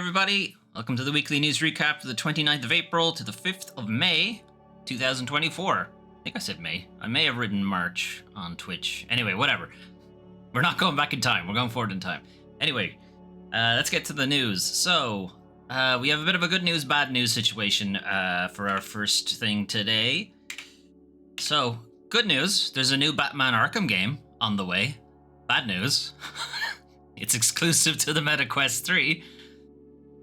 everybody. Welcome to the weekly news recap for the 29th of April to the 5th of May, 2024. I think I said May. I may have written March on Twitch. Anyway, whatever. We're not going back in time. We're going forward in time. Anyway, let's get to the news. So, we have a bit of a good news, bad news situation for our first thing today. So, good news. There's a new Batman Arkham game on the way. Bad news. It's exclusive to the MetaQuest 3.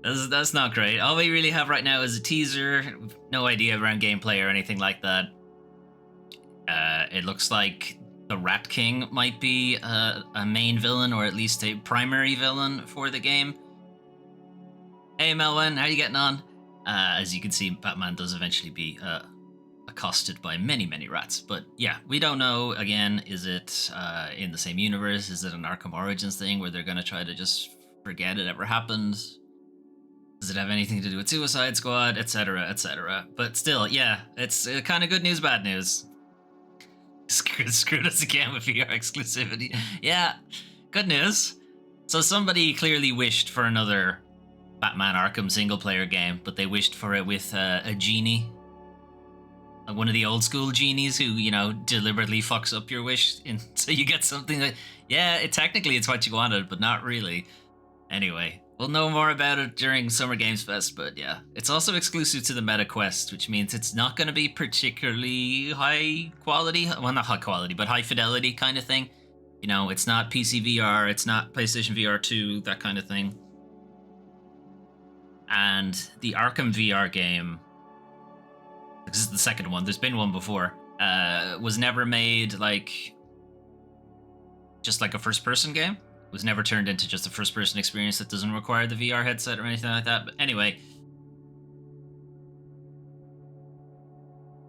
That's not great. All we really have right now is a teaser. No idea around gameplay or anything like that. It looks like the Rat King might be a main villain, or at least a primary villain for the game. Hey Melvin, how you getting on? As you can see, Batman does eventually be accosted by many rats. But yeah, we don't know. Again, is it in the same universe? Is it an Arkham Origins thing where they're going to try to just forget it ever happened? Does it have anything to do with Suicide Squad, etc., etc.? But still, yeah, it's kind of good news, bad news. Screwed us again with VR exclusivity. Yeah, good news. So somebody clearly wished for another Batman Arkham single-player game, but they wished for it with a genie. Like one of the old school genies who, you know, deliberately fucks up your wish, so you get something that, yeah, technically it's what you wanted, but not really. Anyway, we'll know more about it during Summer Games Fest, but yeah. It's also exclusive to the MetaQuest, which means it's not going to be particularly high quality, well, not high quality, but high fidelity kind of thing. You know, it's not PC VR, it's not PlayStation VR 2, that kind of thing. And the Arkham VR game, this is the second one, there's been one before, was never made like just like a first-person game. It was never turned into just a first-person experience that doesn't require the VR headset or anything like that. But anyway,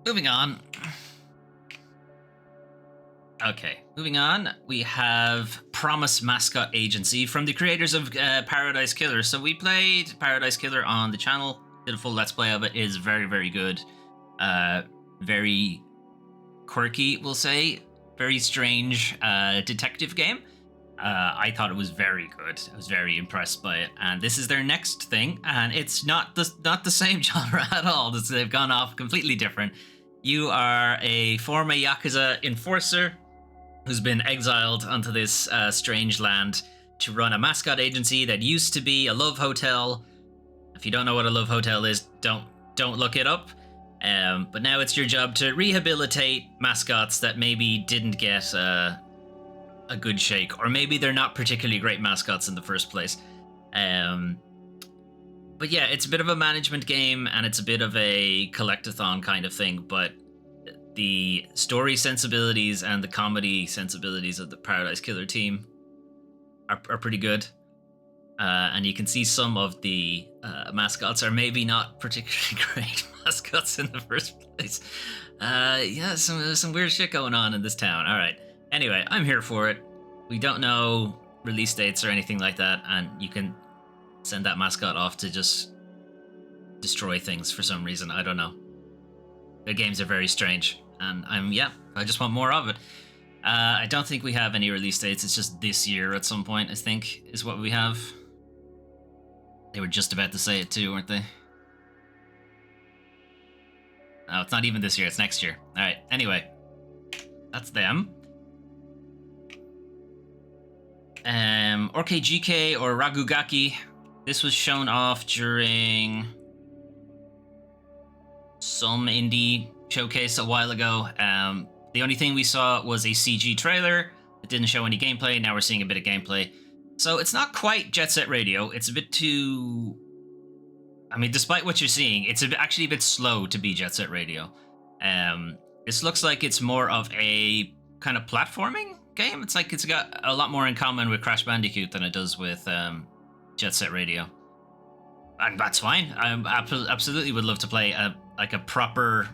moving on. Okay, moving on. We have Promise Mascot Agency from the creators of Paradise Killer. So we played Paradise Killer on the channel, did a full Let's Play of it. It is very good. Very quirky, we'll say. Very strange detective game. I thought it was very good. I was very impressed by it. And this is their next thing, and it's not the same genre at all. They've gone off completely different. You are a former Yakuza enforcer who's been exiled onto this strange land to run a mascot agency that used to be a love hotel. If you don't know what a love hotel is, don't look it up. But now it's your job to rehabilitate mascots that maybe didn't get a good shake, or maybe they're not particularly great mascots in the first place. But yeah, it's a bit of a management game, and it's a bit of a collectathon kind of thing, but the story sensibilities and the comedy sensibilities of the Paradise Killer team are pretty good. And you can see some of the mascots are maybe not particularly great mascots in the first place. Yeah, some weird shit going on in this town. All right. Anyway, I'm here for it. We don't know release dates or anything like that, and you can send that mascot off to just destroy things for some reason. I don't know. The games are very strange, and I just want more of it. I don't think we have any release dates. It's just this year at some point, I think, is what we have. They were just about to say it too, weren't they? No, it's not even this year. It's next year. All right. Anyway, that's them. RKGK or Ragugaki. This was shown off during some indie showcase a while ago. The only thing we saw was a CG trailer. It didn't show any gameplay. Now we're seeing a bit of gameplay. So it's not quite Jet Set Radio. It's a bit too... I mean, despite what you're seeing, it's actually a bit slow to be Jet Set Radio. This looks like it's more of a kind of platforming game. It's like it's got a lot more in common with Crash Bandicoot than it does with Jet Set Radio. And that's fine. I absolutely would love to play a proper,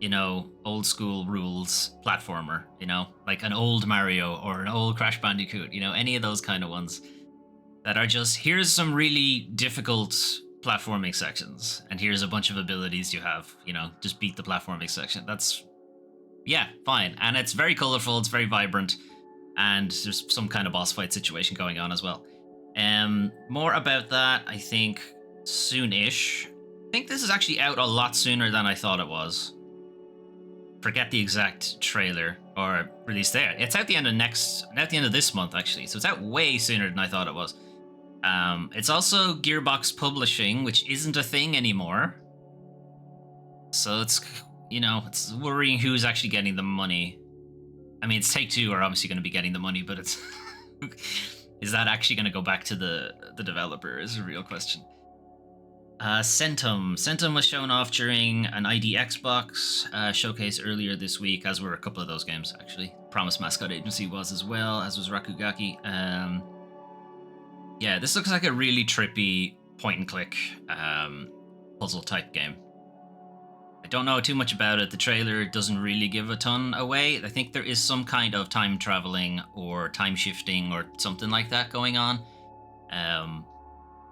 you know, old school rules platformer, you know, like an old Mario or an old Crash Bandicoot, you know, any of those kind of ones that are just, here's some really difficult platforming sections, and here's a bunch of abilities you have, you know, just beat the platforming section. That's, yeah, fine. And it's very colorful, it's very vibrant, and there's some kind of boss fight situation going on as well. More about that, I think, soon-ish. I think this is actually out a lot sooner than I thought it was. Forget the exact trailer or release there. It's out the end of this month, actually. So it's out way sooner than I thought it was. It's also Gearbox Publishing, which isn't a thing anymore. So it's, it's worrying who's actually getting the money. I mean, it's Take-Two are obviously going to be getting the money, but it's is that actually going to go back to the developer is a real question. Centum was shown off during an ID Xbox showcase earlier this week, as were a couple of those games, actually. Promise Mascot Agency was as well, as was Rakugaki. Yeah, this looks like a really trippy point-and-click puzzle-type game. I don't know too much about it. The trailer doesn't really give a ton away. I think there is some kind of time traveling or time shifting or something like that going on.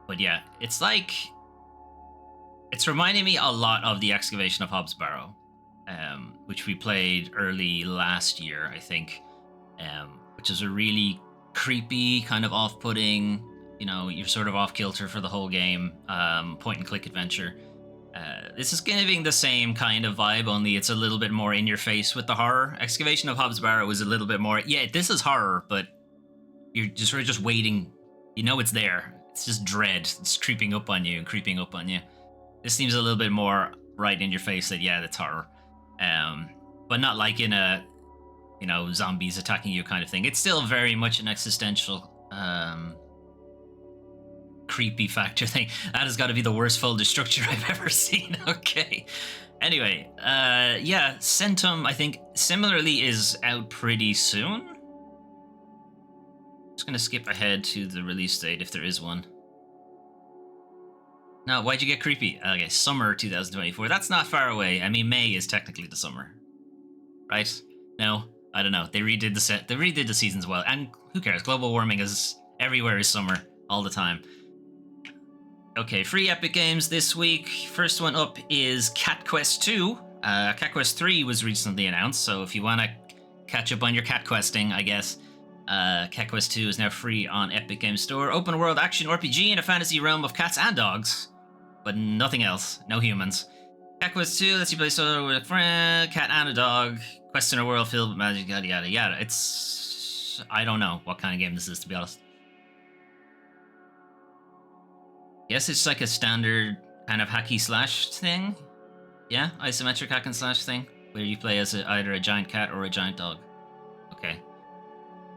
But yeah, it's reminding me a lot of The Excavation of Hobbs Barrow, which we played early last year, I think, which is a really creepy, kind of off-putting, you're sort of off-kilter for the whole game, point-and-click adventure. This is giving the same kind of vibe, only it's a little bit more in your face with the horror. Excavation of Hobbs Barrow is a little bit more, yeah, this is horror, but you're just sort of just waiting. It's there. It's just dread. It's creeping up on you and creeping up on you. This seems a little bit more right in your face that, yeah, that's horror. But not like in a, zombies attacking you kind of thing. It's still very much an existential, creepy factor thing. That has got to be the worst folder structure I've ever seen. Okay. Anyway, yeah, Centum, I think, similarly is out pretty soon. Just gonna skip ahead to the release date if there is one. No, why'd you get creepy? Okay, summer 2024. That's not far away. I mean, May is technically the summer, right? No, I don't know. They redid the seasons well, and who cares? Global warming is everywhere is summer all the time. Okay, free Epic Games this week. First one up is Cat Quest 2. Cat Quest 3 was recently announced, so if you want to catch up on your cat questing, I guess, Cat Quest 2 is now free on Epic Games Store. Open world action RPG in a fantasy realm of cats and dogs, but nothing else. No humans. Cat Quest 2 lets you play solo with a friend, cat and a dog. Quest in a world filled with magic, yada yada yada. I don't know what kind of game this is, to be honest. Guess it's like a standard kind of hacky slash thing. Yeah, isometric hack and slash thing, where you play as either a giant cat or a giant dog. Okay,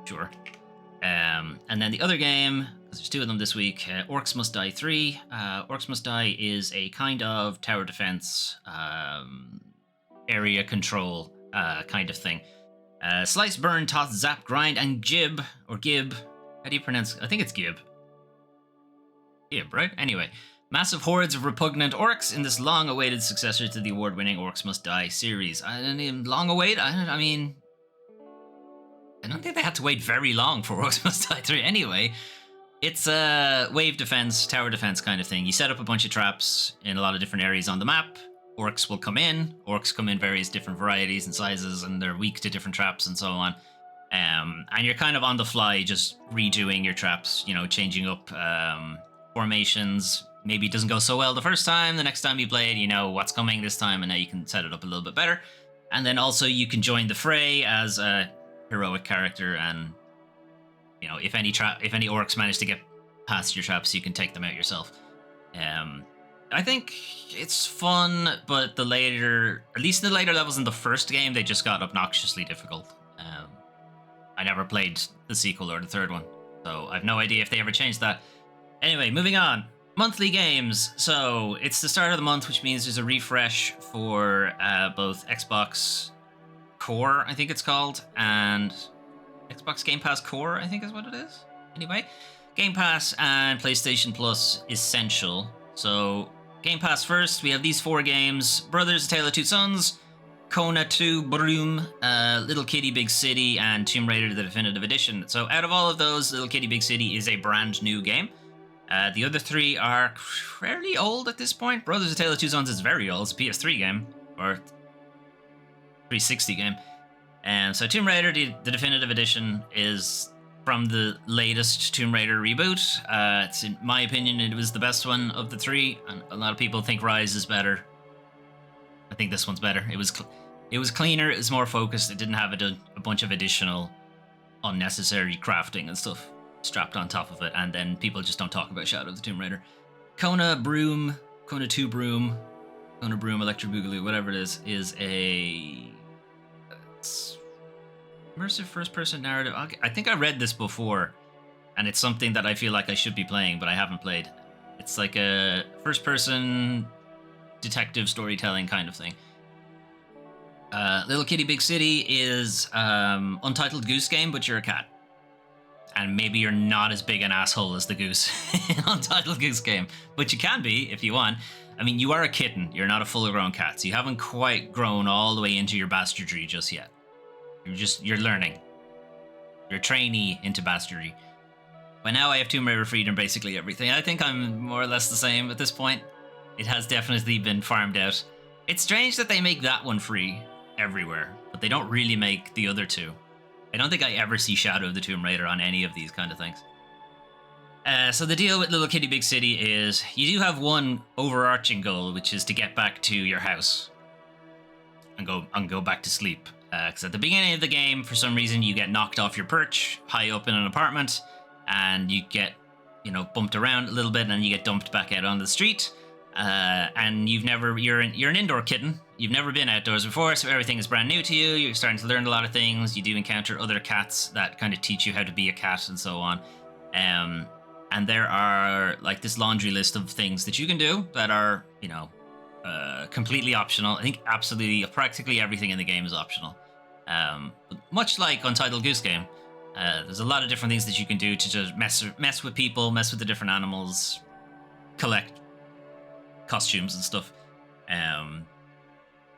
sure. And then the other game, because there's two of them this week, Orcs Must Die 3. Orcs Must Die is a kind of tower defense, area control kind of thing. Slice, burn, toss, zap, grind, and gib, or gib. How do you pronounce it? I think it's gib. Gib, right? Anyway, massive hordes of repugnant orcs in this long-awaited successor to the award-winning Orcs Must Die series. Long-awaited? I mean, I don't think they had to wait very long for Orcs Must Die 3 anyway. It's a wave defense, tower defense kind of thing. You set up a bunch of traps in a lot of different areas on the map. Orcs will come in. Orcs come in various different varieties and sizes, and they're weak to different traps and so on. And you're kind of on the fly just redoing your traps, changing up formations. Maybe it doesn't go so well the first time. The next time you play it, you know what's coming this time, and now you can set it up a little bit better. And then also you can join the fray as a heroic character, and if any orcs manage to get past your traps, you can take them out yourself. I think it's fun, but at least in the later levels in the first game, they just got obnoxiously difficult. I never played the sequel or the third one, so I have no idea if they ever changed that. Anyway, moving on. Monthly games. So it's the start of the month, which means there's a refresh for both Xbox Core, I think it's called, and Xbox Game Pass Core, I think is what it is. Anyway, Game Pass and PlayStation Plus Essential. So Game Pass first, we have these 4 games: Brothers: A Tale of Two Sons, Kona 2 Broom, Little Kitty Big City, and Tomb Raider: The Definitive Edition. So out of all of those, Little Kitty Big City is a brand new game. The other 3 are fairly old at this point. Brothers: A Tale of Two Sons is very old. It's a PS3 game, or 360 game. And so Tomb Raider, the Definitive Edition, is from the latest Tomb Raider reboot. It's, in my opinion, it was the best one of the three, and a lot of people think Rise is better. I think this one's better. It was cleaner, it was more focused, it didn't have a bunch of additional unnecessary crafting and stuff strapped on top of it, and then people just don't talk about Shadow of the Tomb Raider. Kona 2 Broom, Kona Broom, Electro Boogaloo, whatever it is a immersive first-person narrative. I think I read this before, and it's something that I feel like I should be playing, but I haven't played. It's like a first-person detective storytelling kind of thing. Little Kitty Big City is Untitled Goose Game, but you're a cat. And maybe you're not as big an asshole as the goose in Untitled Goose Game, but you can be if you want. I mean, you are a kitten. You're not a full-grown cat, so you haven't quite grown all the way into your bastardry just yet. You're learning. You're a trainee into bastardry. By now, I have Tomb Raider Freedom, basically everything. I think I'm more or less the same at this point. It has definitely been farmed out. It's strange that they make that one free everywhere, but they don't really make the other two. I don't think I ever see Shadow of the Tomb Raider on any of these kind of things. So the deal with Little Kitty Big City is you do have one overarching goal, which is to get back to your house and go back to sleep. Because at the beginning of the game, for some reason, you get knocked off your perch high up in an apartment, and you get, bumped around a little bit, and you get dumped back out on the street. And you're an indoor kitten. You've never been outdoors before, so everything is brand new to you. You're starting to learn a lot of things. You do encounter other cats that kind of teach you how to be a cat and so on. And there are like this laundry list of things that you can do that are, completely optional. I think practically everything in the game is optional. But much like Untitled Goose Game, there's a lot of different things that you can do to just mess with people, mess with the different animals, collect costumes and stuff.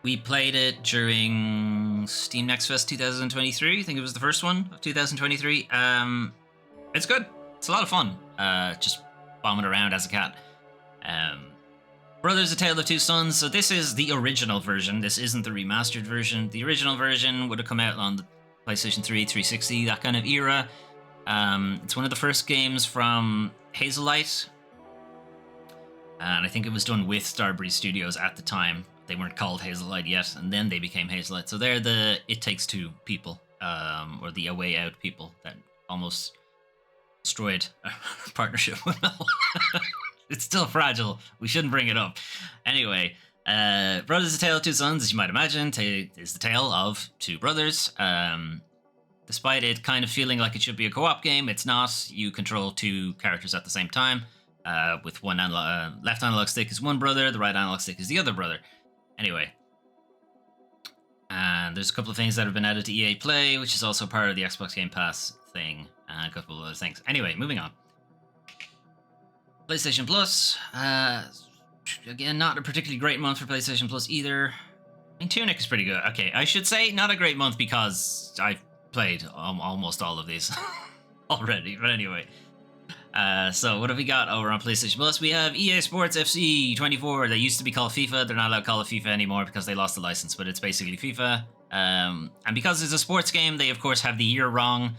We played it during Steam Next Fest 2023. I think it was the first one of 2023. It's good. It's a lot of fun. Just bombing around as a cat. Brothers: A Tale of Two Sons. So this is the original version. This isn't the remastered version. The original version would have come out on the PlayStation 3, 360, that kind of era. It's one of the first games from Hazelight. And I think it was done with Starbreeze Studios at the time. They weren't called Hazelight yet, and then they became Hazelight. So they're the It Takes Two people, or the A Way Out people that almost destroyed our partnership with Mel. It's still fragile. We shouldn't bring it up. Anyway, Brothers: A Tale of Two Sons, as you might imagine, is the tale of two brothers. Despite it kind of feeling like it should be a co-op game, it's not. You control two characters at the same time. With one left analog stick is one brother, the right analog stick is the other brother. Anyway, and there's a couple of things that have been added to EA Play, which is also part of the Xbox Game Pass thing, and a couple of other things. Anyway, moving on. PlayStation Plus, again, not a particularly great month for PlayStation Plus either. I mean, Tunic is pretty good. Okay, I should say not a great month because I've played almost all of these already, but anyway. So what have we got over on PlayStation Plus? We have EA Sports FC 24. They used to be called FIFA. They're not allowed to call it FIFA anymore because they lost the license, but it's basically FIFA. And because it's a sports game, they of course have the year wrong.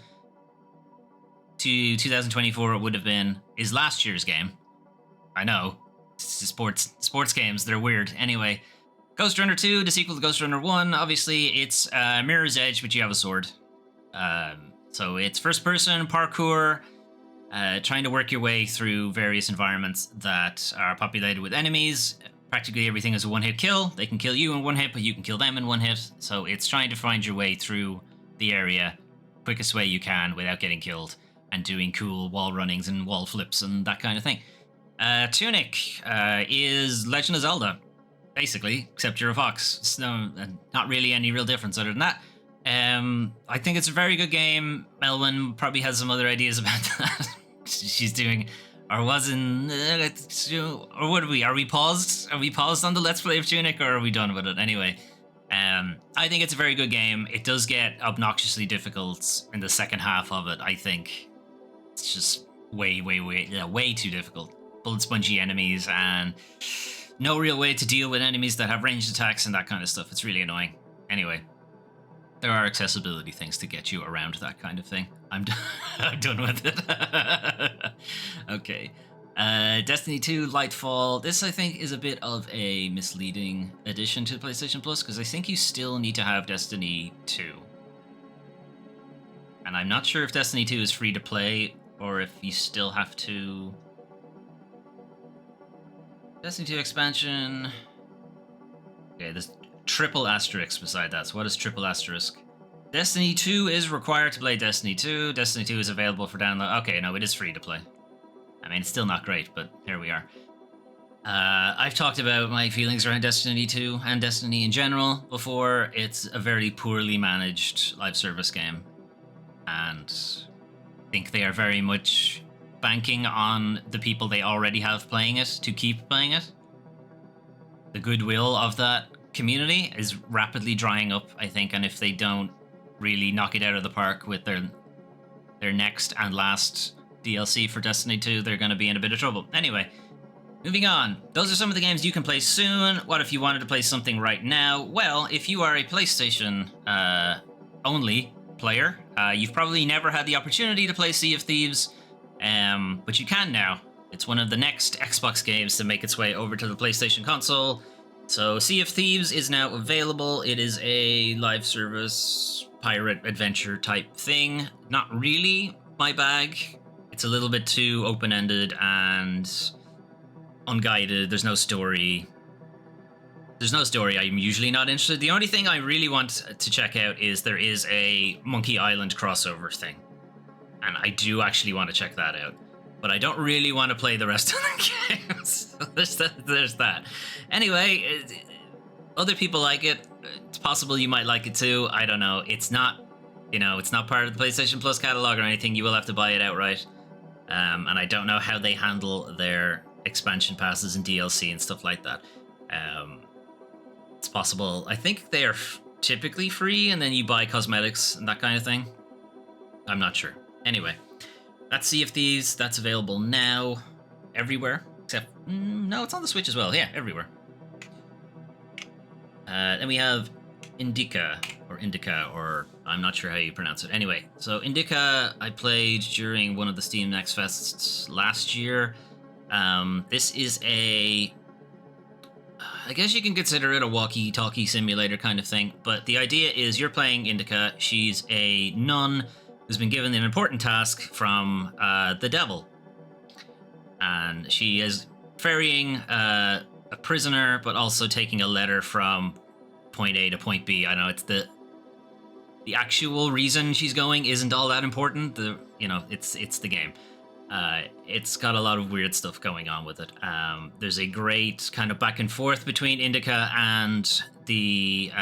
To 2024, it would have been is last year's game. I know, sports games, they're weird. Anyway, Ghost Runner 2, the sequel to Ghost Runner 1. Obviously, it's Mirror's Edge, but you have a sword. So it's first-person parkour. Trying to work your way through various environments that are populated with enemies. Practically everything is a one-hit kill. They can kill you in one hit, but you can kill them in one hit. So it's trying to find your way through the area quickest way you can without getting killed, and doing cool wall runnings and wall flips and that kind of thing. Tunic is Legend of Zelda, basically, except you're a fox. It's not really any real difference other than that. I think it's a very good game. Melwin probably has some other ideas about that. She's doing, or was in, or what are we? Are we paused? Are we paused on the Let's Play of Tunic, or are we done with it? Anyway, I think it's a very good game. It does get obnoxiously difficult in the second half of it. I think it's just way too difficult. Bullet spongy enemies and no real way to deal with enemies that have ranged attacks and that kind of stuff. It's really annoying. Anyway. there are accessibility things to get you around that kind of thing. I'm done with it. Okay. Destiny 2 Lightfall. This, I think, is a bit of a misleading addition to PlayStation Plus, because I think you still need to have Destiny 2. And I'm not sure if Destiny 2 is free to play, or if you still have to... Destiny 2 expansion... Okay, there's triple asterisk beside that. So what is triple asterisk? Destiny 2 is required to play Destiny 2. Destiny 2 is available for download. Okay, no, it is free to play. I mean, it's still not great, but here we are. I've talked about my feelings around Destiny 2 and Destiny in general before. It's a very poorly managed live service game. And I think they are very much banking on the people they already have playing it to keep playing it. The goodwill of that community is rapidly drying up, I think, and if they don't really knock it out of the park with their next and last DLC for Destiny 2, they're going to be in a bit of trouble. Anyway, moving on. Those are some of the games you can play soon. What if you wanted to play something right now? Well, if you are a PlayStation only player, you've probably never had the opportunity to play Sea of Thieves, but you can now. It's one of the next Xbox games to make its way over to the PlayStation console. So Sea of Thieves is now available. It is a live service pirate adventure type thing. Not really my bag. It's a little bit too open-ended and unguided. There's no story. I'm usually not interested. The only thing I really want to check out is there is a Monkey Island crossover thing. And I do actually want to check that out. But I don't really want to play the rest of the games. So there's that. Anyway, other people like it. It's possible you might like it too. I don't know. It's not, it's not part of the PlayStation Plus catalog or anything. You will have to buy it outright. And I don't know how they handle their expansion passes and DLC and stuff like that. It's possible. I think they are typically free, and then you buy cosmetics and that kind of thing. I'm not sure. Anyway. That's Sea of Thieves. That's available now everywhere. Except, no, it's on the Switch as well. Yeah, everywhere. Then we have Indica, or I'm not sure how you pronounce it. Anyway, so Indica I played during one of the Steam Next Fests last year. This is I guess you can consider it a walkie-talkie simulator kind of thing. But the idea is you're playing Indica. She's a nun who's been given an important task from the devil. And she is ferrying a prisoner, but also taking a letter from point A to point B. I know it's the actual reason she's going isn't all that important. It's the game. It's got a lot of weird stuff going on with it. There's a great kind of back and forth between Indica and the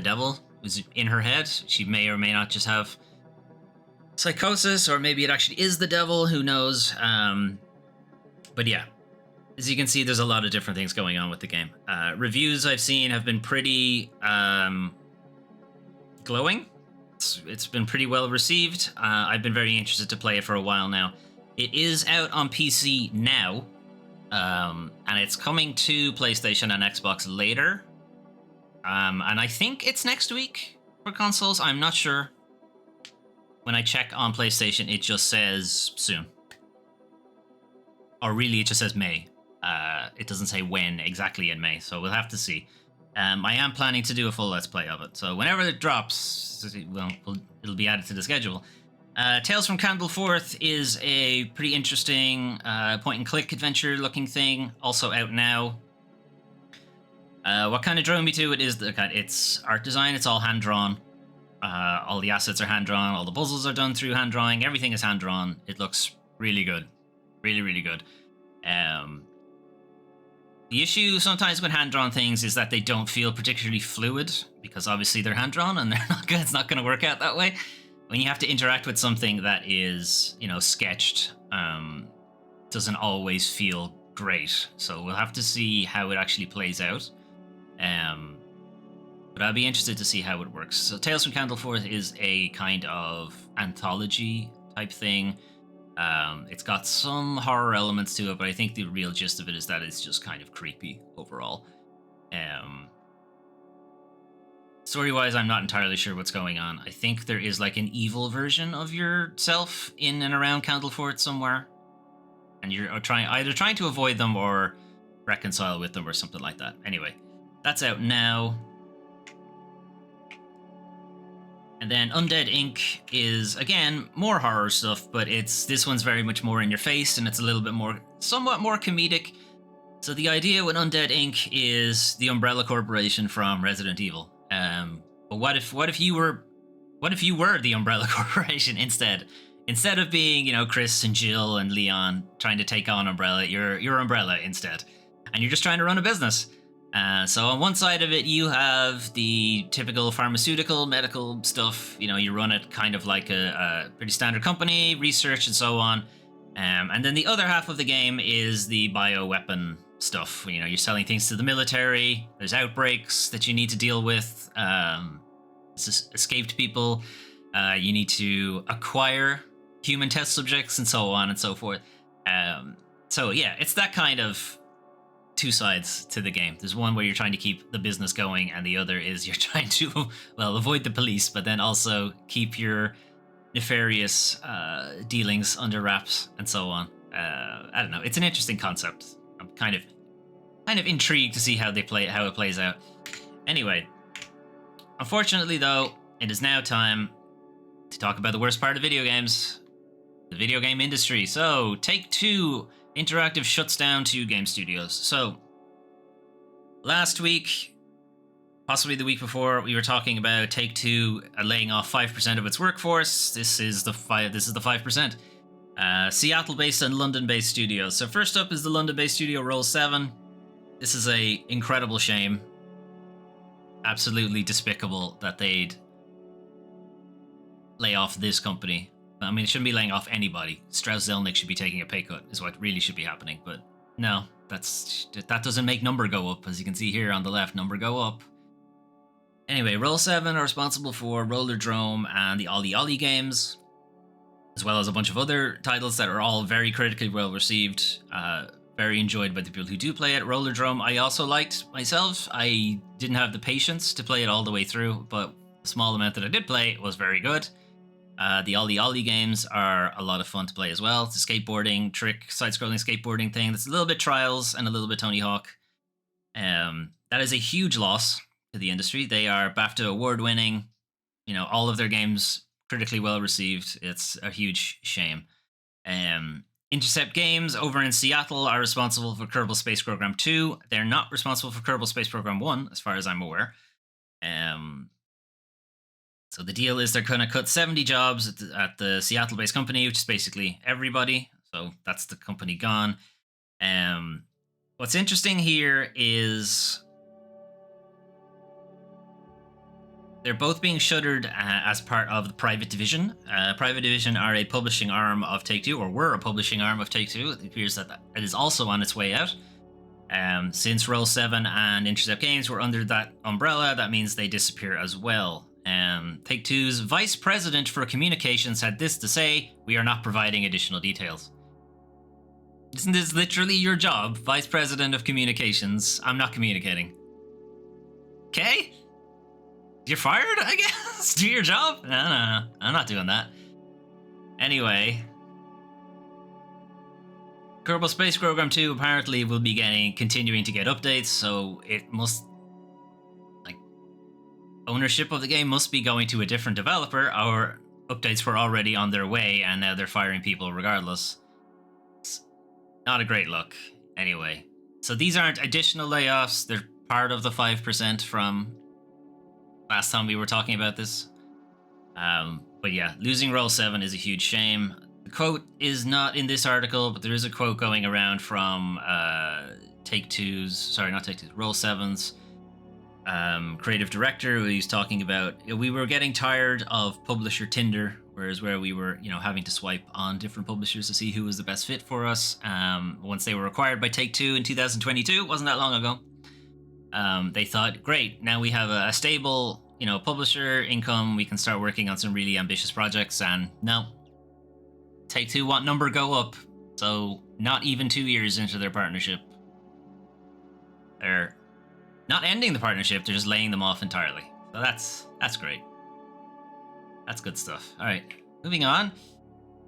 devil who's in her head. She may or may not just have psychosis, or maybe it actually is the devil, who knows. But yeah, as you can see, there's a lot of different things going on with the game. Reviews I've seen have been pretty glowing. It's been pretty well received. I've been very interested to play it for a while now. It is out on PC now, and it's coming to PlayStation and Xbox later. And I think it's next week for consoles. I'm not sure. When I check on PlayStation, it just says soon. Or really, it just says May. It doesn't say when exactly in May, so we'll have to see. I am planning to do a full Let's Play of it, so whenever it drops, it'll be added to the schedule. Tales from Candleforth is a pretty interesting point-and-click adventure-looking thing, also out now. What kind of drew me to it is it's art design. It's all hand-drawn. All the assets are hand-drawn, all the puzzles are done through hand-drawing, everything is hand-drawn. It looks really good. Really, really good. The issue sometimes with hand-drawn things is that they don't feel particularly fluid, because obviously they're hand-drawn and they're not good. It's not going to work out that way. When you have to interact with something that is, sketched, doesn't always feel great. So we'll have to see how it actually plays out. But I'll be interested to see how it works. So Tales from Candleforth is a kind of anthology type thing. It's got some horror elements to it, but I think the real gist of it is that it's just kind of creepy overall. Story-wise, I'm not entirely sure what's going on. I think there is like an evil version of yourself in and around Candlefort somewhere, and you're trying to avoid them or reconcile with them or something like that. Anyway, that's out now. And then Undead Inc. is, again, more horror stuff, but this one's very much more in your face, and it's a little bit somewhat more comedic. So the idea with Undead Inc. is the Umbrella Corporation from Resident Evil. But what if you were the Umbrella Corporation instead? Instead of being, Chris and Jill and Leon trying to take on Umbrella, you're Umbrella instead, and you're just trying to run a business. So on one side of it, you have the typical pharmaceutical, medical stuff. You run it kind of like a pretty standard company, research and so on. And then the other half of the game is the bioweapon stuff. You're selling things to the military. There's outbreaks that you need to deal with. Escaped people. You need to acquire human test subjects and so on and so forth. So yeah, it's that kind of two sides to the game. There's one where you're trying to keep the business going, and the other is you're trying to, avoid the police, but then also keep your nefarious dealings under wraps and so on. I don't know. It's an interesting concept. I'm kind of intrigued to see how it plays out. Anyway, unfortunately, though, it is now time to talk about the worst part of video games, the video game industry. So, Take-Two Interactive shuts down 2 game studios. So, last week, possibly the week before, we were talking about Take-Two laying off 5% of its workforce. This is the 5%. Seattle-based and London-based studios. So first up is the London-based studio Roll7. This is a incredible shame. Absolutely despicable that they'd lay off this company. I mean, it shouldn't be laying off anybody. Strauss Zelnick should be taking a pay cut, is what really should be happening. But no, that doesn't make number go up. As you can see here on the left, number go up. Anyway, Roll7 are responsible for Rollerdrome and the Ollie Ollie games, as well as a bunch of other titles that are all very critically well received, very enjoyed by the people who do play it. Rollerdrome I also liked myself. I didn't have the patience to play it all the way through, but the small amount that I did play was very good. The Ollie Ollie games are a lot of fun to play as well. It's a skateboarding trick, side-scrolling skateboarding thing that's a little bit Trials and a little bit Tony Hawk. That is a huge loss to the industry. They are BAFTA award-winning. All of their games critically well received. It's a huge shame. Intercept Games over in Seattle are responsible for Kerbal Space Program 2. They're not responsible for Kerbal Space Program 1, as far as I'm aware. So the deal is they're going to cut 70 jobs at the Seattle-based company, which is basically everybody. So that's the company gone. What's interesting here is they're both being shuttered as part of the Private Division. Private Division are a publishing arm of Take-Two, or were a publishing arm of Take-Two. It appears that it is also on its way out. Since Roll7 and Intercept Games were under that umbrella, that means they disappear as well. Take-Two's Vice President for Communications had this to say: "We are not providing additional details." Isn't this literally your job? Vice President of Communications. I'm not communicating. Okay? You're fired, I guess? Do your job? No. I'm not doing that. Anyway. Kerbal Space Program 2 apparently will be continuing to get updates, so it must... ownership of the game must be going to a different developer. Our updates were already on their way, and now they're firing people regardless. It's not a great look. Anyway. So these aren't additional layoffs. They're part of the 5% from last time we were talking about this. But yeah, losing Roll7 is a huge shame. The quote is not in this article, but there is a quote going around from Roll7's creative director, who he's talking about, we were getting tired of publisher Tinder, where we were, having to swipe on different publishers to see who was the best fit for us. Once they were acquired by Take-Two in 2022, wasn't that long ago. They thought, great, now we have a stable, publisher income. We can start working on some really ambitious projects. And no, Take-Two want number go up. So not even 2 years into their partnership, they're not ending the partnership. They're just laying them off entirely. So that's great. That's good stuff. All right, moving on.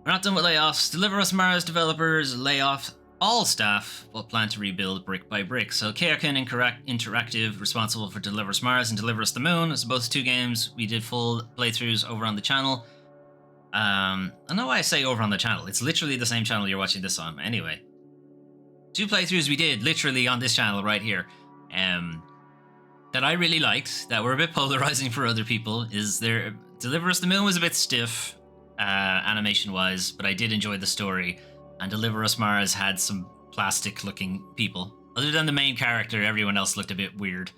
We're not done with layoffs. Deliver Us Mars developers lay off all staff but plan to rebuild brick by brick. So Kaoken Interactive, responsible for Deliver Us Mars and Deliver Us the Moon, as both two games we did full playthroughs over on the channel. I don't know why I say over on the channel. It's literally the same channel you're watching this on. Anyway, two playthroughs we did literally on this channel right here. That I really liked, that were a bit polarizing for other people, is there. Deliver Us the Moon was a bit stiff, animation-wise, but I did enjoy the story. And Deliver Us Mars had some plastic-looking people. Other than the main character, everyone else looked a bit weird.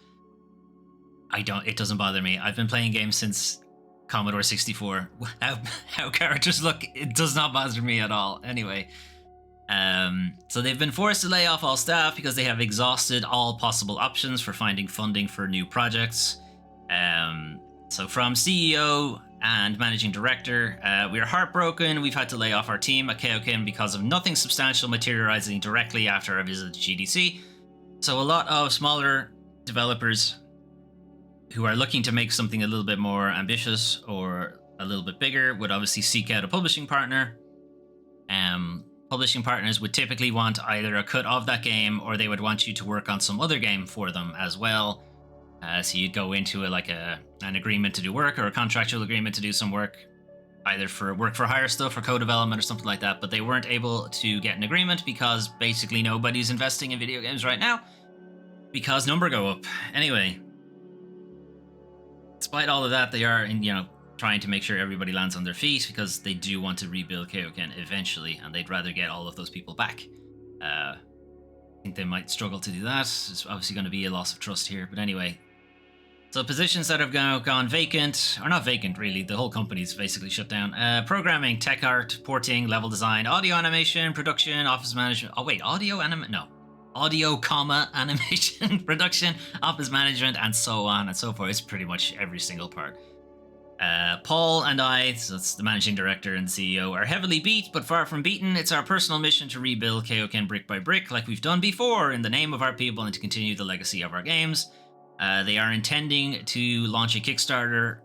It doesn't bother me. I've been playing games since Commodore 64. How characters look, it does not bother me at all. Anyway. So they've been forced to lay off all staff because they have exhausted all possible options for finding funding for new projects. So from CEO and managing director, we are heartbroken. We've had to lay off our team at Kaoken because of nothing substantial materializing directly after our visit to GDC. So a lot of smaller developers who are looking to make something a little bit more ambitious or a little bit bigger would obviously seek out a publishing partner. Publishing partners would typically want either a cut of that game or they would want you to work on some other game for them as well. So you'd go into an agreement to do work or a contractual agreement to do some work, either for work for hire stuff or co-development or something like that. But they weren't able to get an agreement because basically nobody's investing in video games right now because number go up. Anyway, despite all of that, they are trying to make sure everybody lands on their feet because they do want to rebuild Kaoken eventually, and they'd rather get all of those people back. I think they might struggle to do that. It's obviously going to be a loss of trust here, but anyway. So positions that have gone vacant, or not vacant really, the whole company's basically shut down. Programming, tech art, porting, level design, audio animation, production, office management. Oh wait, audio, animation, production, office management, and so on and so forth. It's pretty much every single part. Paul and I, so that's the managing director and CEO, are heavily beat, but far from beaten. It's our personal mission to rebuild Kaoken brick by brick, like we've done before, in the name of our people and to continue the legacy of our games. They are intending to launch a Kickstarter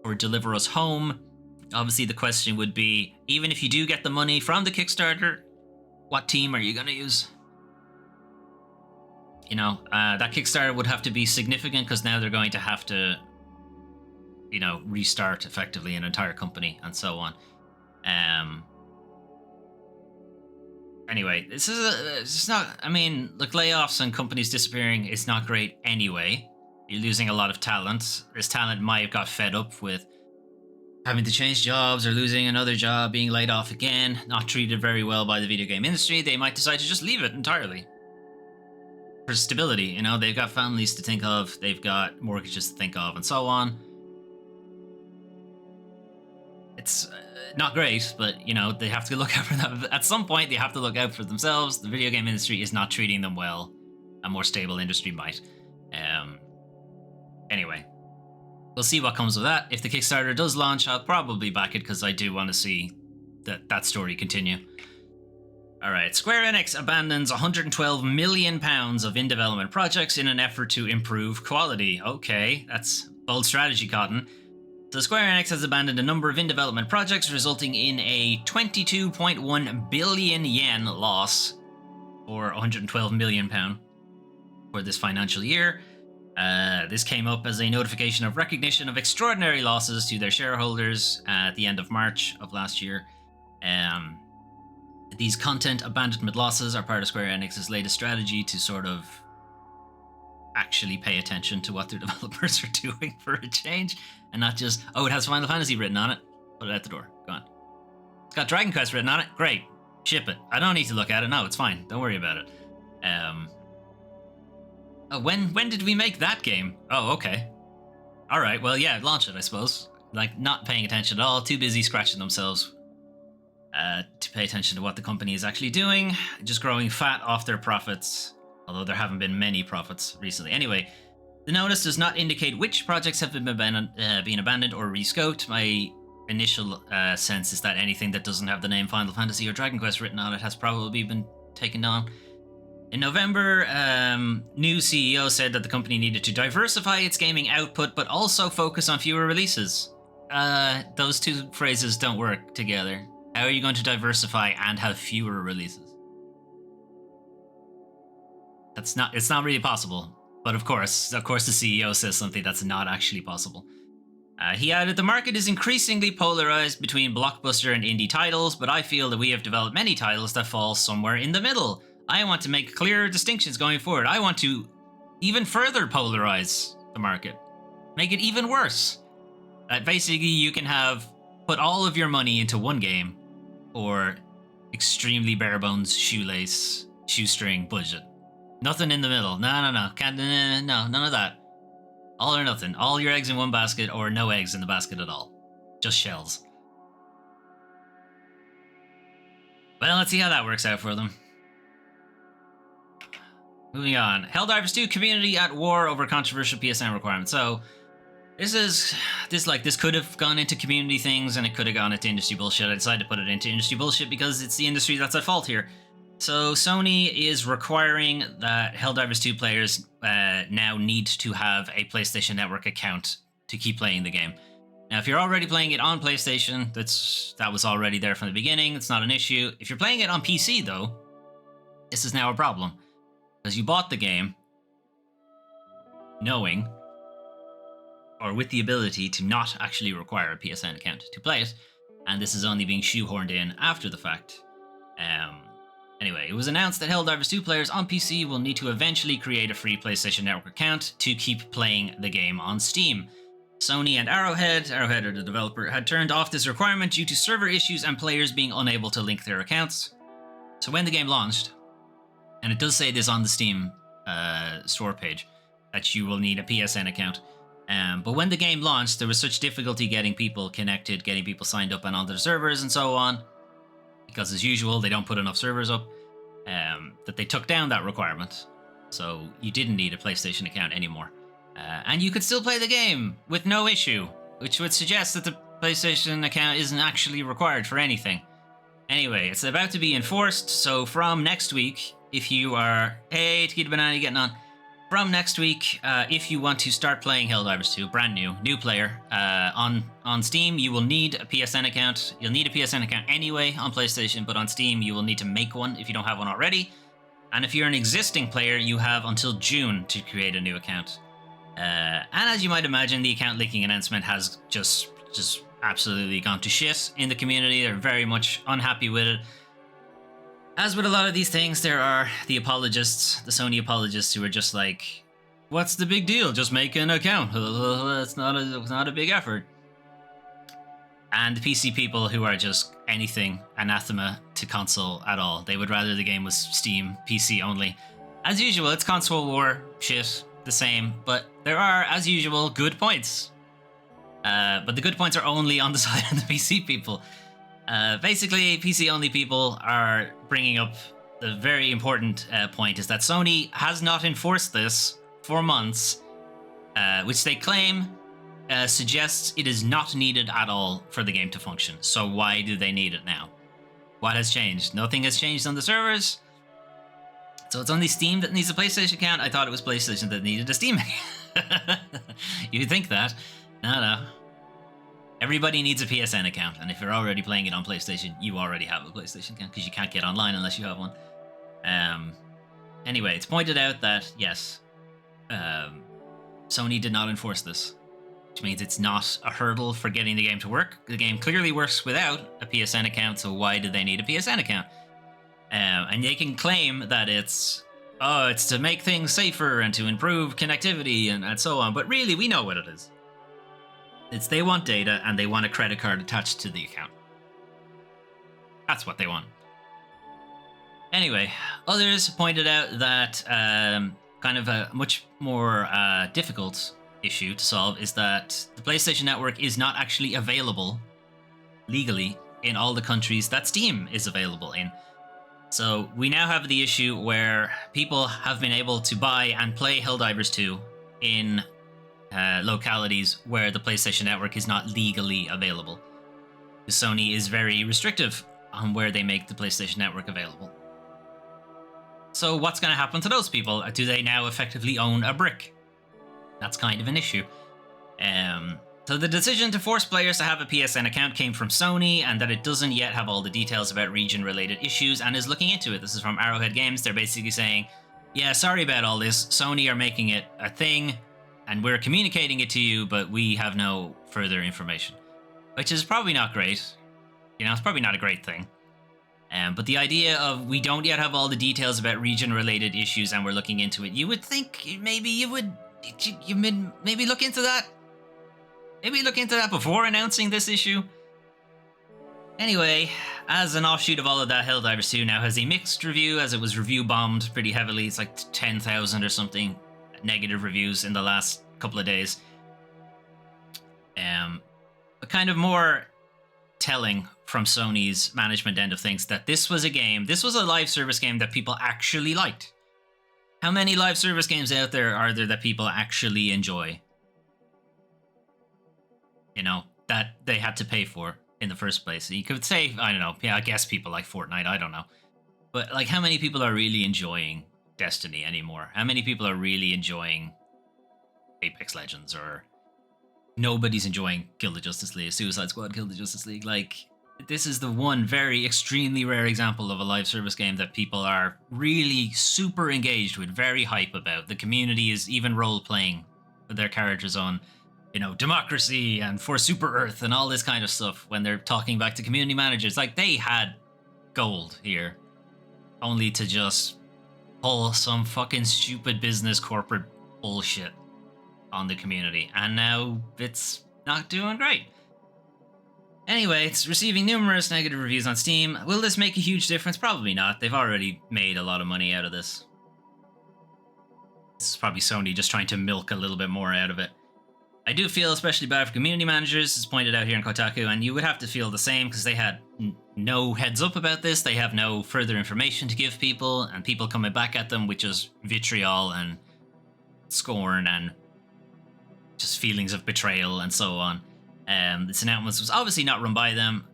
or Deliver Us Home. Obviously, the question would be, even if you do get the money from the Kickstarter, what team are you going to use? That Kickstarter would have to be significant because now they're going to have to restart effectively an entire company and so on. Anyway, it's not, layoffs and companies disappearing is not great anyway. You're losing a lot of talent. This talent might have got fed up with having to change jobs or losing another job, being laid off again, not treated very well by the video game industry. They might decide to just leave it entirely. For stability, they've got families to think of, they've got mortgages to think of, and so on. It's not great, but, they have to look out for them. At some point, they have to look out for themselves. The video game industry is not treating them well. A more stable industry might. Anyway, we'll see what comes of that. If the Kickstarter does launch, I'll probably back it because I do want to see that story continue. Alright, Square Enix abandons £112 million of in-development projects in an effort to improve quality. Okay, that's bold strategy, Cotton. So Square Enix has abandoned a number of in-development projects, resulting in a 22.1 billion yen loss, or £112 million for this financial year. This came up as a notification of recognition of extraordinary losses to their shareholders at the end of March of last year. These content abandonment losses are part of Square Enix's latest strategy to sort of actually pay attention to what their developers are doing for a change, and not just, oh, it has Final Fantasy written on it, put it out the door, go on. It's got Dragon Quest written on it, great, ship it. I don't need to look at it, no, it's fine, don't worry about it. When did we make that game? Oh, okay. Alright, well, yeah, launch it, I suppose. Like, not paying attention at all, too busy scratching themselves to pay attention to what the company is actually doing, just growing fat off their profits, although there haven't been many profits recently. Anyway, the notice does not indicate which projects have been abandoned or rescoped. My initial sense is that anything that doesn't have the name Final Fantasy or Dragon Quest written on it has probably been taken down. In November, new CEO said that the company needed to diversify its gaming output, but also focus on fewer releases. Those two phrases don't work together. How are you going to diversify and have fewer releases? It's not really possible. But of course, the CEO says something that's not actually possible. He added, the market is increasingly polarized between blockbuster and indie titles, but I feel that we have developed many titles that fall somewhere in the middle. I want to make clearer distinctions going forward. I want to even further polarize the market. Make it even worse. Basically, you can put all of your money into one game, or extremely bare bones shoestring budget. Nothing in the middle. No. No, none of that. All or nothing. All your eggs in one basket, or no eggs in the basket at all. Just shells. Well, let's see how that works out for them. Moving on. Helldivers 2 community at war over controversial PSN requirements. So, this could have gone into community things, and it could have gone into industry bullshit. I decided to put it into industry bullshit because it's the industry that's at fault here. So Sony is requiring that Helldivers 2 players now need to have a PlayStation Network account to keep playing the game. Now, if you're already playing it on PlayStation, that was already there from the beginning. It's not an issue. If you're playing it on PC, though, this is now a problem. Because you bought the game knowing, or with the ability to not actually require a PSN account to play it, and this is only being shoehorned in after the fact. Anyway, it was announced that Helldivers 2 players on PC will need to eventually create a free PlayStation Network account to keep playing the game on Steam. Sony and Arrowhead are the developer, had turned off this requirement due to server issues and players being unable to link their accounts. So when the game launched, and it does say this on the Steam store page, that you will need a PSN account. But when the game launched, there was such difficulty getting people connected, getting people signed up and on their servers and so on, because as usual, they don't put enough servers up, that they took down that requirement. So you didn't need a PlayStation account anymore. And you could still play the game with no issue, which would suggest that the PlayStation account isn't actually required for anything. Anyway, it's about to be enforced, so from next week, if you are... Hey, Tequila Banana, getting on. From next week, if you want to start playing Helldivers 2, brand new player, on Steam, you will need a PSN account. You'll need a PSN account anyway on PlayStation, but on Steam, you will need to make one if you don't have one already. And if you're an existing player, you have until June to create a new account. And as you might imagine, the account leaking announcement has just absolutely gone to shit in the community. They're very much unhappy with it. As with a lot of these things, there are the apologists, the Sony apologists, who are just like, what's the big deal? Just make an account. It's not a big effort. And the PC people who are just anything anathema to console at all. They would rather the game was Steam, PC only. As usual, it's console war shit, the same, but there are, as usual, good points. But the good points are only on the side of the PC people. Basically, PC-only people are bringing up the very important point is that Sony has not enforced this for months, which they claim suggests it is not needed at all for the game to function. So why do they need it now? What has changed? Nothing has changed on the servers. So it's only Steam that needs a PlayStation account? I thought it was PlayStation that needed a Steam account. You'd think that. No. Everybody needs a PSN account, and if you're already playing it on PlayStation, you already have a PlayStation account, because you can't get online unless you have one. Anyway, it's pointed out that, yes, Sony did not enforce this, which means it's not a hurdle for getting the game to work. The game clearly works without a PSN account, so why do they need a PSN account? And they can claim that it's to make things safer and to improve connectivity and so on, but really, we know what it is. It's they want data and they want a credit card attached to the account. That's what they want. Anyway, others pointed out that kind of a much more difficult issue to solve is that the PlayStation Network is not actually available legally in all the countries that Steam is available in. So we now have the issue where people have been able to buy and play Helldivers 2 in localities where the PlayStation Network is not legally available. Sony is very restrictive on where they make the PlayStation Network available. So what's going to happen to those people? Do they now effectively own a brick? That's kind of an issue. So the decision to force players to have a PSN account came from Sony, and that it doesn't yet have all the details about region-related issues and is looking into it. This is from Arrowhead Games. They're basically saying, yeah, sorry about all this. Sony are making it a thing, and we're communicating it to you, but we have no further information. Which is probably not great. You know, it's probably not a great thing. But the idea of we don't yet have all the details about region-related issues and we're looking into it, you would think maybe you would maybe look into that? Maybe look into that before announcing this issue? Anyway, as an offshoot of all of that, Helldivers 2 now has a mixed review, as it was review bombed pretty heavily. It's like 10,000 or something negative reviews in the last couple of days. But kind of more telling from Sony's management end of things that this was a live service game that people actually liked. How many live service games out there are there that people actually enjoy? You know, that they had to pay for in the first place. You could say, I don't know, yeah, I guess people like Fortnite, I don't know. But like, how many people are really enjoying Destiny anymore? How many people are really enjoying Apex Legends? Or nobody's enjoying Kill the Justice League, Suicide Squad, Kill the Justice League. Like, this is the one very extremely rare example of a live service game that people are really super engaged with, very hype about. The community is even role-playing with their characters on, you know, democracy and for Super Earth and all this kind of stuff when they're talking back to community managers. Like, they had gold here, only to just pull some fucking stupid business corporate bullshit on the community. And now it's not doing great. Anyway, it's receiving numerous negative reviews on Steam. Will this make a huge difference? Probably not. They've already made a lot of money out of this. This is probably Sony just trying to milk a little bit more out of it. I do feel especially bad for community managers, as pointed out here in Kotaku, and you would have to feel the same because they had no heads up about this. They have no further information to give people, and people coming back at them with just vitriol and scorn and just feelings of betrayal and so on. This announcement was obviously not run by them.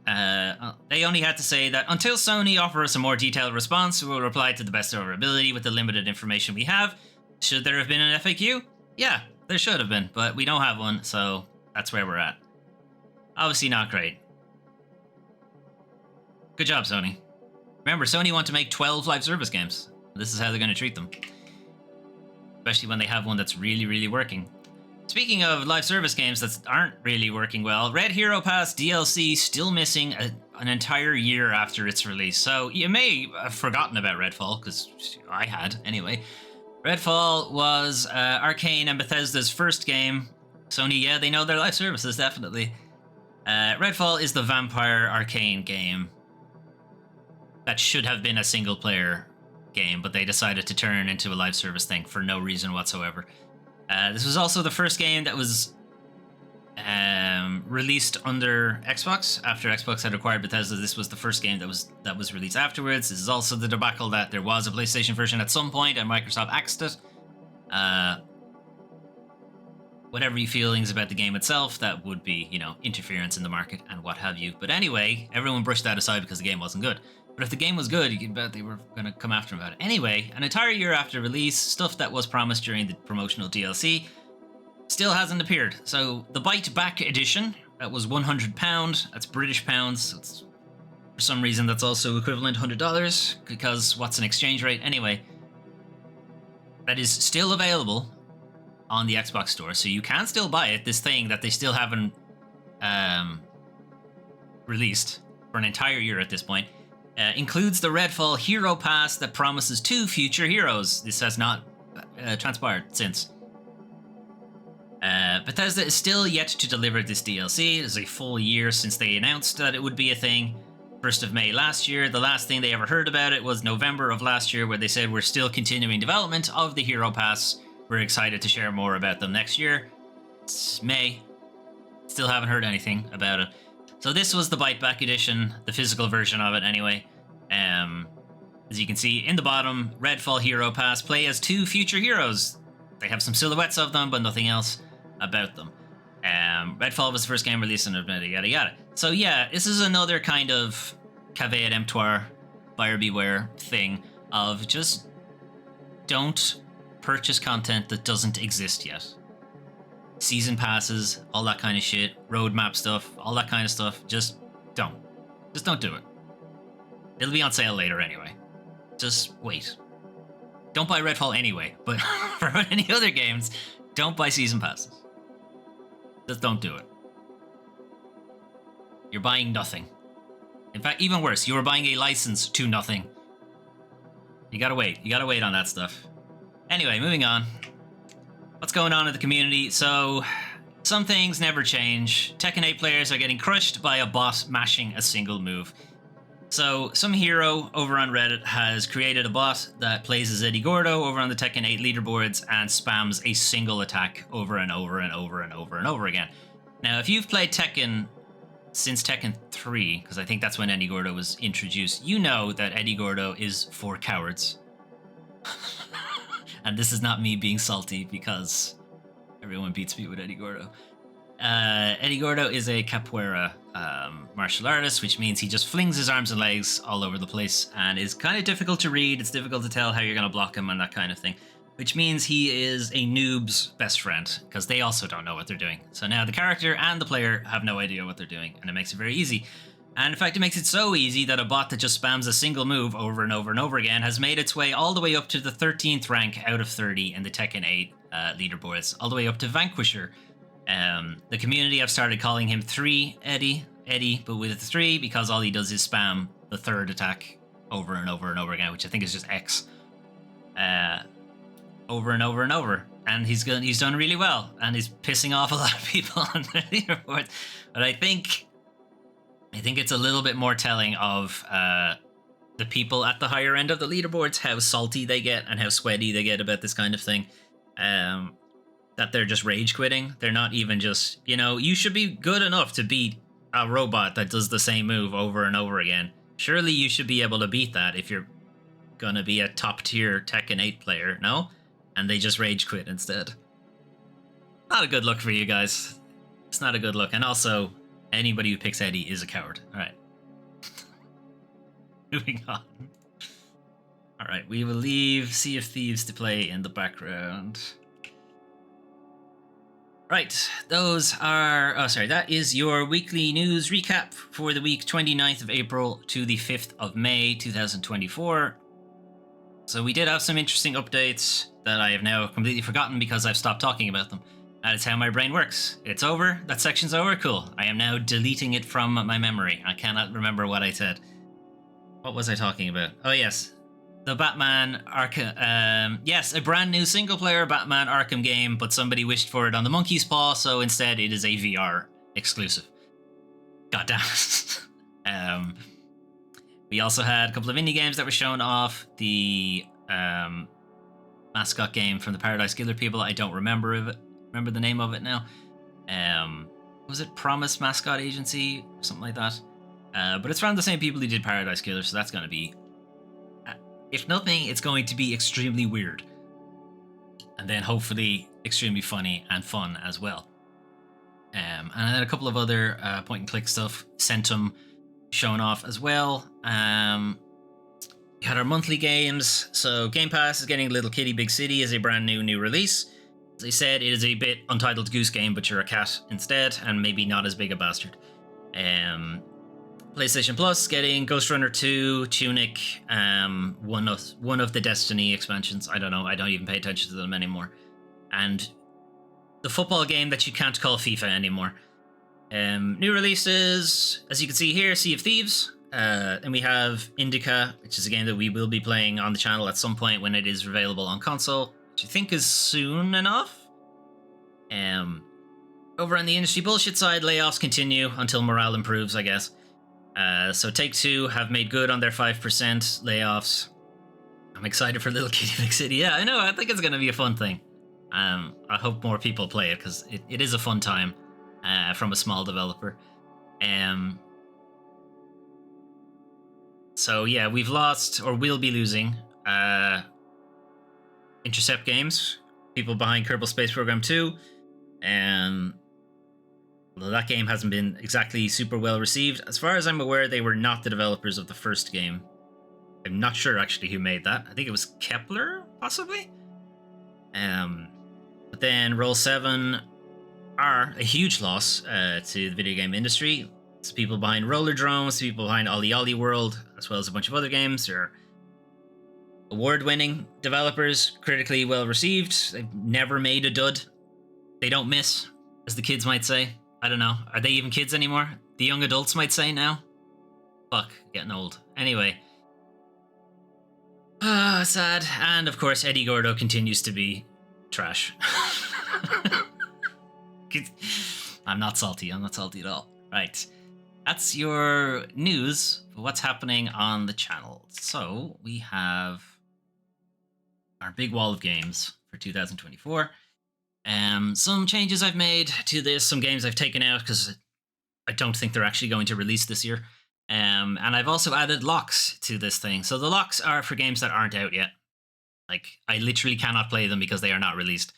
They only had to say that until Sony offer us a more detailed response, we will reply to the best of our ability with the limited information we have. Should there have been an FAQ? Yeah, there should have been, but we don't have one, so that's where we're at. Obviously not great. Good job, Sony. Remember, Sony want to make 12 live service games. This is how they're going to treat them. Especially when they have one that's really, really working. Speaking of live service games that aren't really working well, Red Hero Pass DLC still missing an entire year after its release. So you may have forgotten about Redfall, because I had anyway. Redfall was Arcane and Bethesda's first game. Sony, yeah, they know their live services, definitely. Redfall is the Vampire Arcane game that should have been a single-player game, but they decided to turn into a live service thing for no reason whatsoever. This was also the first game that was released under Xbox after Xbox had acquired Bethesda. This was the first game that was released afterwards. This is also the debacle that there was a PlayStation version at some point and Microsoft axed it. Whatever your feelings about the game itself, that would be, you know, interference in the market and what have you. But anyway, everyone brushed that aside because the game wasn't good. But if the game was good, you can bet they were going to come after him about it. Anyway, an entire year after release, stuff that was promised during the promotional DLC still hasn't appeared. So the Bite Back edition, that was £100. That's British pounds. It's, for some reason, that's also equivalent to $100, because what's an exchange rate? Anyway, that is still available on the Xbox store. So you can still buy it, this thing that they still haven't released for an entire year at this point. Includes the Redfall Hero Pass that promises 2 future heroes. This has not transpired since. Bethesda is still yet to deliver this DLC. It is a full year since they announced that it would be a thing. 1st of May last year. The last thing they ever heard about it was November of last year, where they said we're still continuing development of the Hero Pass. We're excited to share more about them next year. It's May. Still haven't heard anything about it. So this was the Bite Back edition, the physical version of it anyway. As you can see in the bottom, Redfall Hero Pass, play as 2 future heroes. They have some silhouettes of them, but nothing else about them. Redfall was the first game released in yada yada. So yeah, this is another kind of caveat emptoire, buyer beware thing of just don't purchase content that doesn't exist yet. Season passes, all that kind of shit, roadmap stuff, all that kind of stuff. Just don't do it. It'll be on sale later anyway. Just wait. Don't buy Redfall anyway, but for any other games, don't buy season passes. Just don't do it. You're buying nothing. In fact, even worse, you are buying a license to nothing. You gotta wait. You gotta wait on that stuff. Anyway, moving on. What's going on in the community? So, some things never change. Tekken 8 players are getting crushed by a bot mashing a single move. So, some hero over on Reddit has created a bot that plays as Eddie Gordo over on the Tekken 8 leaderboards and spams a single attack over and over and over and over and over again. Now, if you've played Tekken since Tekken 3, because I think that's when Eddie Gordo was introduced, you know that Eddie Gordo is for cowards. And this is not me being salty because everyone beats me with Eddie Gordo. Eddie Gordo is a capoeira martial artist, which means he just flings his arms and legs all over the place and is kind of difficult to read. It's difficult to tell how you're going to block him and that kind of thing, which means he is a noob's best friend because they also don't know what they're doing. So now the character and the player have no idea what they're doing, and it makes it very easy. And in fact, it makes it so easy that a bot that just spams a single move over and over and over again has made its way all the way up to the 13th rank out of 30 in the Tekken 8 leaderboards, all the way up to Vanquisher. The community have started calling him 3 Eddie, but with 3 because all he does is spam the third attack over and over and over again, which I think is just X. Over and over and over. And he's done really well, and he's pissing off a lot of people on the leaderboard. But I think it's a little bit more telling of the people at the higher end of the leaderboards, how salty they get and how sweaty they get about this kind of thing. That they're just rage quitting. They're not even just, you should be good enough to beat a robot that does the same move over and over again. Surely you should be able to beat that if you're gonna be a top tier Tekken 8 player, no? And they just rage quit instead. Not a good look for you guys. It's not a good look. And also, anybody who picks Eddie is a coward. Alright. Moving on. Alright, we will leave Sea of Thieves to play in the background. Right, that is your weekly news recap for the week 29th of April to the 5th of May 2024. So we did have some interesting updates that I have now completely forgotten because I've stopped talking about them. That is how my brain works. It's over, that section's over, cool. I am now deleting it from my memory. I cannot remember what I said. What was I talking about? Oh yes, the Batman Arkham, yes, a brand new single-player Batman Arkham game, but somebody wished for it on the monkey's paw, so instead it is a VR exclusive. God damn it. We also had a couple of indie games that were shown off. The mascot game from the Paradise Killer people, I don't remember the name of it now. Was it Promise Mascot Agency? Something like that. But it's from the same people who did Paradise Killer, so that's going to be... if nothing, it's going to be extremely weird. And then hopefully extremely funny and fun as well. And then a couple of other point-and-click stuff. Centum shown off as well. We had our monthly games. So Game Pass is getting Little Kitty Big City as a brand new release. As I said, it is a bit Untitled Goose Game, but you're a cat instead, and maybe not as big a bastard. PlayStation Plus getting Ghost Runner 2, Tunic, one of the Destiny expansions. I don't know. I don't even pay attention to them anymore. And the football game that you can't call FIFA anymore. New releases, as you can see here, Sea of Thieves. And we have Indica, which is a game that we will be playing on the channel at some point when it is available on console, which I think is soon enough. Over on the industry bullshit side, layoffs continue until morale improves, I guess. So Take-Two have made good on their 5% layoffs. I'm excited for Little Kitty Big City. Yeah, I know. I think it's going to be a fun thing. I hope more people play it because it is a fun time from a small developer. So yeah, we've lost, or will be losing, Intercept Games, people behind Kerbal Space Program 2. Although that game hasn't been exactly super well received. As far as I'm aware, they were not the developers of the first game. I'm not sure actually who made that. I think it was Kepler, possibly. But then Roll 7 are a huge loss to the video game industry. It's the people behind Roller Drones, the people behind Ollie Ollie World, as well as a bunch of other games. They're award-winning developers, critically well received. They've never made a dud. They don't miss, as the kids might say. I don't know. Are they even kids anymore? The young adults might say now. Fuck, getting old. Anyway. Sad. And of course, Eddie Gordo continues to be trash. I'm not salty. I'm not salty at all. Right. That's your news for what's happening on the channel. So we have our big wall of games for 2024. Some changes I've made to this, some games I've taken out because I don't think they're actually going to release this year. And I've also added locks to this thing. So the locks are for games that aren't out yet. Like, I literally cannot play them because they are not released.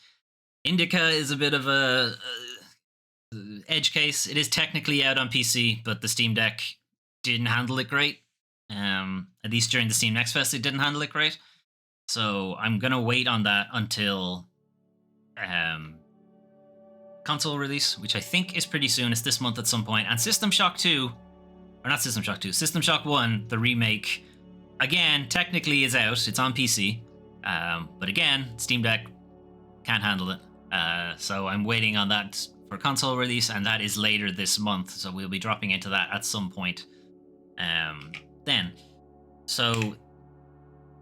Indica is a bit of a edge case. It is technically out on PC, but the Steam Deck didn't handle it great. At least during the Steam Next Fest, it didn't handle it great. So I'm going to wait on that until console release, which I think is pretty soon. It's this month at some point. And System Shock 2, or not System Shock 2, System Shock 1, the remake, again, technically is out. It's on PC. But again, Steam Deck can't handle it. So I'm waiting on that for console release, and that is later this month. So we'll be dropping into that at some point. Then, so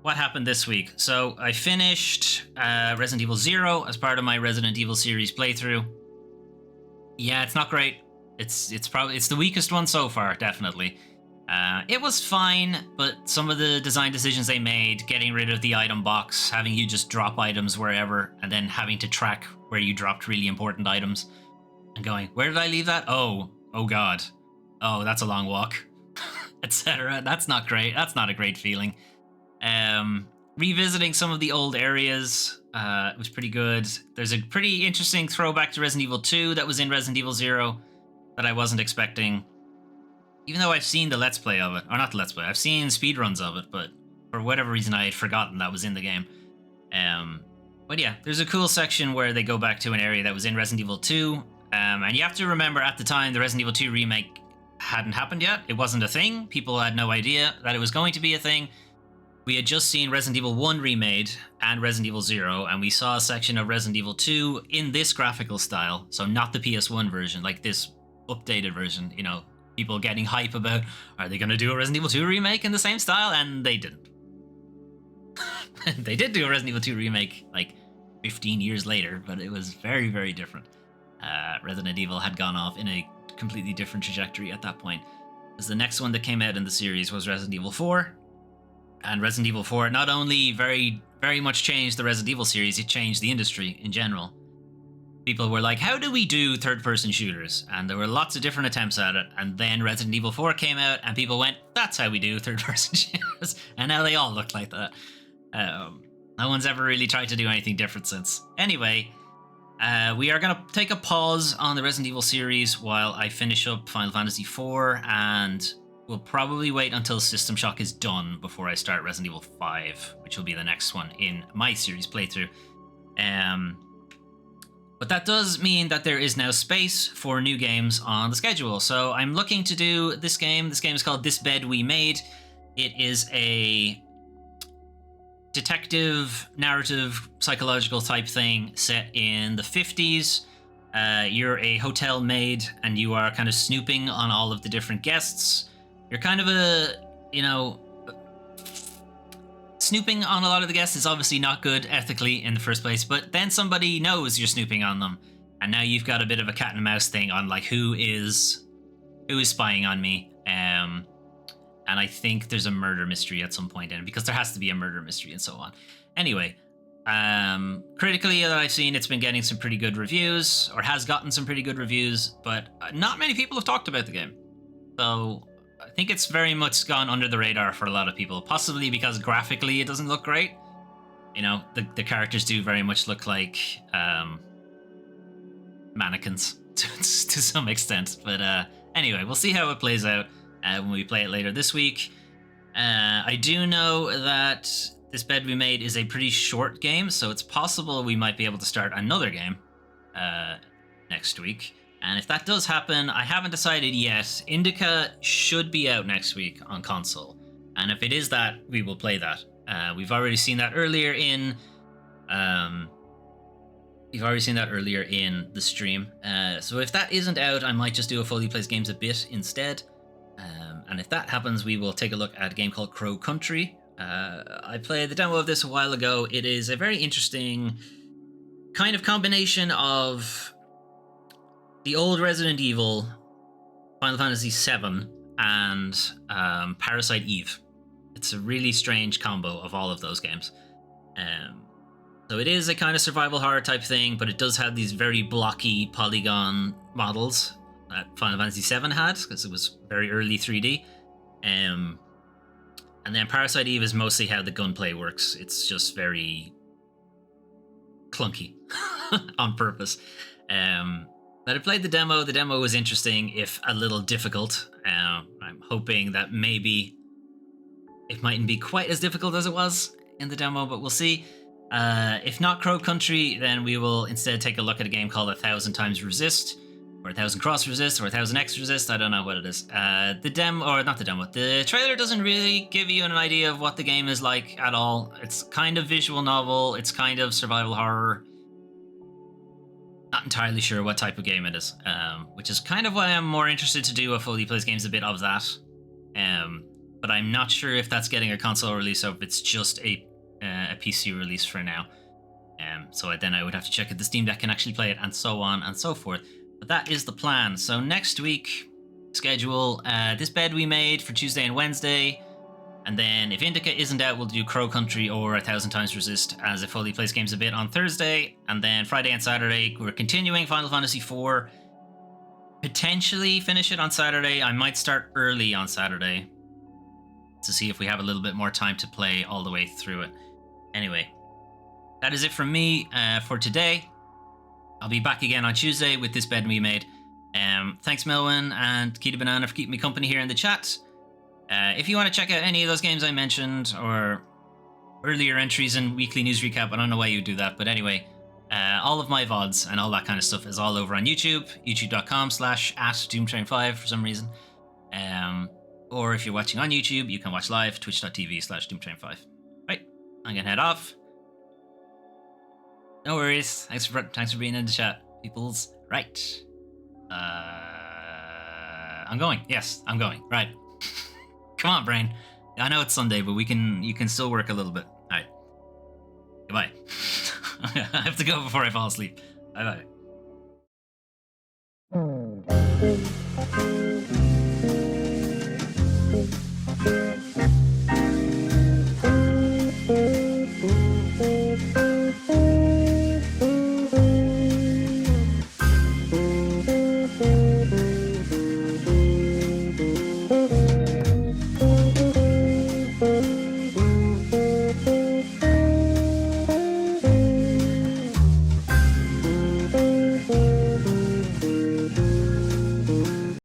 what happened this week? So I finished Resident Evil 0 as part of my Resident Evil series playthrough. Yeah, it's not great. It's the weakest one so far, definitely. It was fine, but some of the design decisions they made, getting rid of the item box, having you just drop items wherever, and then having to track where you dropped really important items, and going, where did I leave that? Oh god. Oh, that's a long walk, etc. That's not great. That's not a great feeling. Revisiting some of the old areas was pretty good. There's a pretty interesting throwback to Resident Evil 2 that was in Resident Evil 0 that I wasn't expecting. Even though I've seen the Let's Play of it, or not the Let's Play, I've seen speedruns of it, but for whatever reason I had forgotten that was in the game. But yeah, there's a cool section where they go back to an area that was in Resident Evil 2, and you have to remember at the time the Resident Evil 2 remake hadn't happened yet. It wasn't a thing. People had no idea that it was going to be a thing. We had just seen Resident Evil 1 remade and Resident Evil 0, and we saw a section of Resident Evil 2 in this graphical style, so not the PS1 version, like this updated version, you know, people getting hype about, are they going to do a Resident Evil 2 remake in the same style? And they didn't. They did do a Resident Evil 2 remake like 15 years later, but it was very, very different. Resident Evil had gone off in a completely different trajectory at that point. Because the next one that came out in the series was Resident Evil 4. And Resident Evil 4 not only very, very much changed the Resident Evil series, it changed the industry in general. People were like, how do we do third-person shooters? And there were lots of different attempts at it. And then Resident Evil 4 came out, and people went, that's how we do third-person shooters. And now they all look like that. No one's ever really tried to do anything different since. Anyway, we are going to take a pause on the Resident Evil series while I finish up Final Fantasy IV, and we'll probably wait until System Shock is done before I start Resident Evil 5, which will be the next one in my series playthrough. But that does mean that there is now space for new games on the schedule. So I'm looking to do this game. This game is called This Bed We Made. It is a detective, narrative, psychological type thing set in the 50s. You're a hotel maid and you are kind of snooping on all of the different guests. You're kind of snooping on a lot of the guests is obviously not good ethically in the first place, but then somebody knows you're snooping on them, and now you've got a bit of a cat and mouse thing on like who is spying on me. And I think there's a murder mystery at some point in it, because there has to be a murder mystery and so on. Anyway, critically that I've seen, it's been getting some pretty good reviews, or has gotten some pretty good reviews, but not many people have talked about the game. So I think it's very much gone under the radar for a lot of people, possibly because graphically it doesn't look great. You know, the characters do very much look like mannequins to some extent. But anyway, we'll see how it plays out when we play it later this week. I do know that This Bed We Made is a pretty short game, so it's possible we might be able to start another game next week. And if that does happen, I haven't decided yet. Indica should be out next week on console. And if it is that, we will play that. We've already seen that earlier in... the stream. So if that isn't out, I might just do a Fully Plays Games a bit instead. And if that happens, we will take a look at a game called Crow Country. I played the demo of this a while ago. It is a very interesting kind of combination of the old Resident Evil, Final Fantasy VII, and Parasite Eve. It's a really strange combo of all of those games. So it is a kind of survival horror type thing, but it does have these very blocky polygon models that Final Fantasy VII had, because it was very early 3D. And then Parasite Eve is mostly how the gunplay works. It's just very clunky on purpose. But I played the demo. The demo was interesting, if a little difficult. I'm hoping that maybe it mightn't be quite as difficult as it was in the demo, but we'll see. If not Crow Country, then we will instead take a look at a game called 1000 Times Resist, or 1000 Cross Resist, or 1000X Resist. I don't know what it is. The trailer doesn't really give you an idea of what the game is like at all. It's kind of visual novel. It's kind of survival horror. Not entirely sure what type of game it is, which is kind of why I'm more interested to do a Fully Plays Games a bit of that. But I'm not sure if that's getting a console release or if it's just a PC release for now. So then I would have to check if the Steam Deck can actually play it, and so on and so forth. But that is the plan. So next week, schedule This Bed We Made for Tuesday and Wednesday. And then if Indica isn't out, we'll do Crow Country or 1000 Times Resist as a Fully Plays Games a bit on Thursday. And then Friday and Saturday, we're continuing Final Fantasy IV. Potentially finish it on Saturday. I might start early on Saturday to see if we have a little bit more time to play all the way through it. Anyway, that is it from me for today. I'll be back again on Tuesday with This Bed We Made. Thanks, Melwin and Kita Banana, for keeping me company here in the chat. If you want to check out any of those games I mentioned, or earlier entries in Weekly News Recap, I don't know why you do that, but anyway, all of my VODs and all that kind of stuff is all over on YouTube, youtube.com/@Doomtrain5 for some reason. Or if you're watching on YouTube, you can watch live, twitch.tv/Doomtrain5. Right, I'm gonna head off. No worries. Thanks for being in the chat, peoples. Right. I'm going. Yes, I'm going. Right. Come on, brain. I know it's Sunday, but you can still work a little bit. All right. Goodbye. I have to go before I fall asleep. Bye bye.